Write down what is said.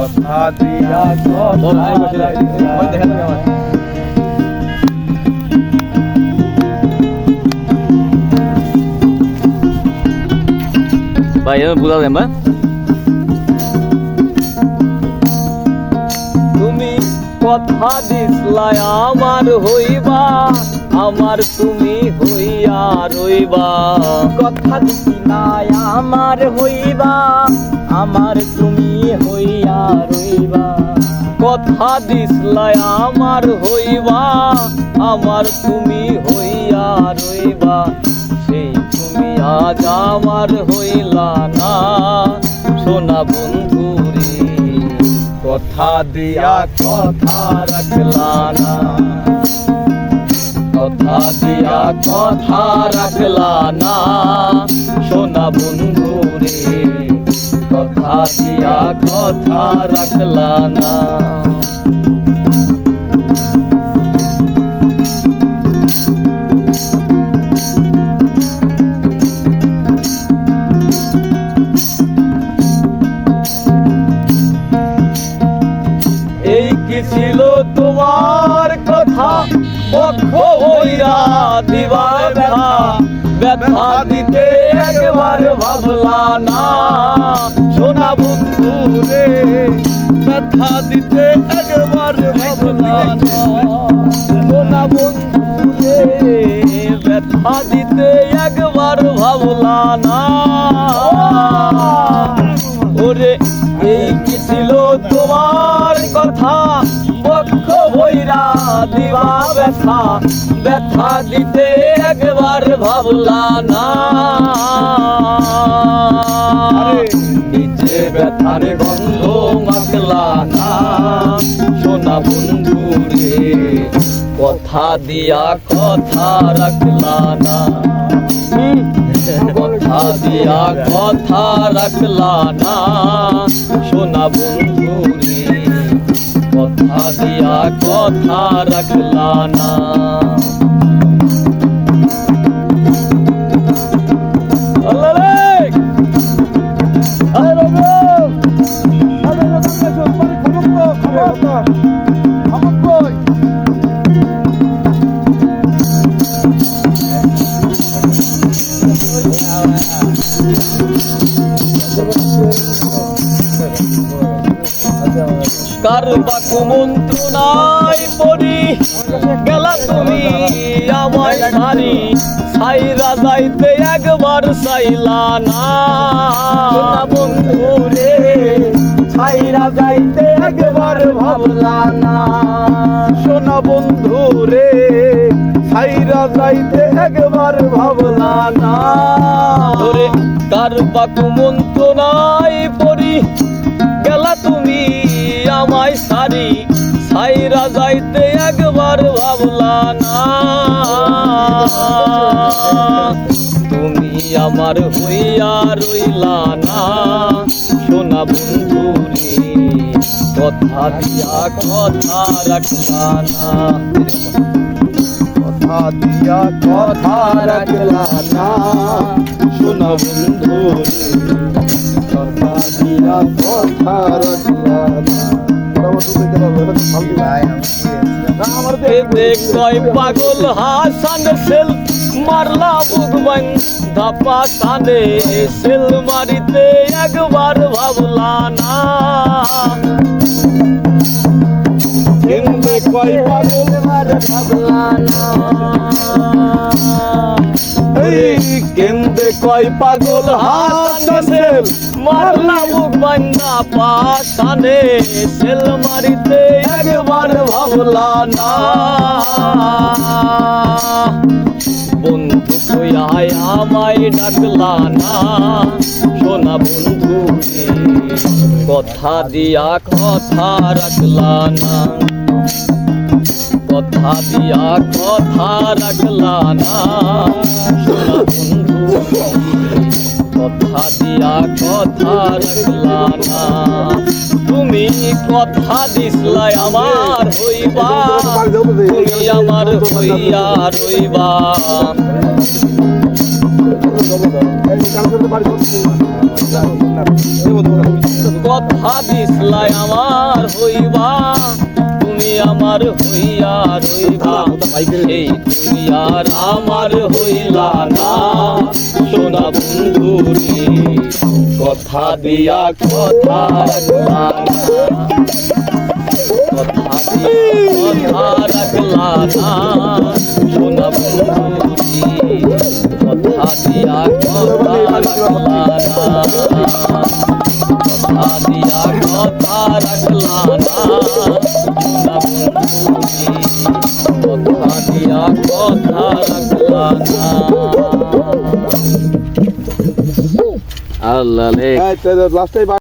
কথা দিয়া ভাই বুঝা দেন বা তুমি কথা দিসলাই আমার হইবা, আমার তুমি হইয়া রইবা। কথা দিসলাই আমার হইবা, আমার তুমি হইয়া রইবা। কথা দিসলাই আমার হইবা, আমার তুমি হইয়া রইবা। সেই তুমি আজ আমার হইলা না সোনা বন্ধু রে, কথা দিয়া কথা রাখলা না, কথা দিয়া কথা রাখলা না সোনা বন্ধু রে, কথা দিয়া কথা রাখলা না। এই কি ছিল তোমার কথা, পক্ষ হইয়া দিবার ব্যথা, ব্যথা দিতে একবার ভাবলা না সোনা বন্ধু রে, ব্যথা দিতে একবার ভাবলা না সোনা বন্ধু রে, ব্যথা দিতে একবার ভাবলা না। ওরে এই কি ছিল তোমার কথা, পক্ষ ভৈরা দিবা ব্যথা, ব্যথা দিতে একবার ভাবলা না। নিচে ব্যথার গন্ধ মাখলা না সোনা বন্ধু রে, কথা দিয়া কথা রাখলা না, কথা দিয়া কথা রাখলা না সোনা বন্ধু রে, কথা দিয়া কথা রাখলা না। কার বাকু মন্ত্রণায় পড়ি গেলা তুমি আমায় ছাড়ি, ছাইরা যাইতে একবার চাইলা না বন্ধু রে, ছাইরা যাইতে একবার ভাবলা না সোনা বন্ধু রে, ছাইরা যাইতে একবার ভাবলা না। ওরে কার বাকু মন্ত্রণায় পড়ি গেলা তুমি আমায় সারি, ছাইরা যাইতে একবার ভাবলা না। তুমি আমার হইয়া রইলা না সোনা বন্ধু রে, কথা দিয়া কথা রাখলা না, কথা দিয়া কথা রাখলা না সোনা বন্ধু রে, কথা দিয়া কথা রাখলা না। কয় পাগল হাসান সেল মারলা বুকবান ধাপা সানে, সেল মারিতে একবার ভাবলা না। কেন্দে কয় পাগল ভাবলা না, কেন্দে কয় পাগল হাসান সেল মারলা বুকবান ধাপা সানে, সেল মারিতে একবার ভাবলা না। বন্ধু কইয়া আমায় ডাকলা না সোনা বন্ধু রে, কথা দিয়া কথা রাখলা না, কথা দিয়া কথা রাখলা না সোনা বন্ধু রে, কথা দিয়া কথা রাখলা না। তুমি কথা দিসলাই আমার হইবা, তুমি আমার হইয়া রইবা। কথা দিসলাই আমার হইবা তুমি আমার হইয়া রইবা এই দুনিয়ার আমার হইলা না সোনা বন্ধুরে কথা দিয়া কথা রাখলা না কথা দিয়া কথা রাখলা না সোনা বন্ধুরে কথা দিয়া কথা রাখলা না কথা দিয়া কথা রাখলা না সোনা বন্ধুরে কথা দিয়া কথা রাখলা না আল্লাহ লে লাস্টে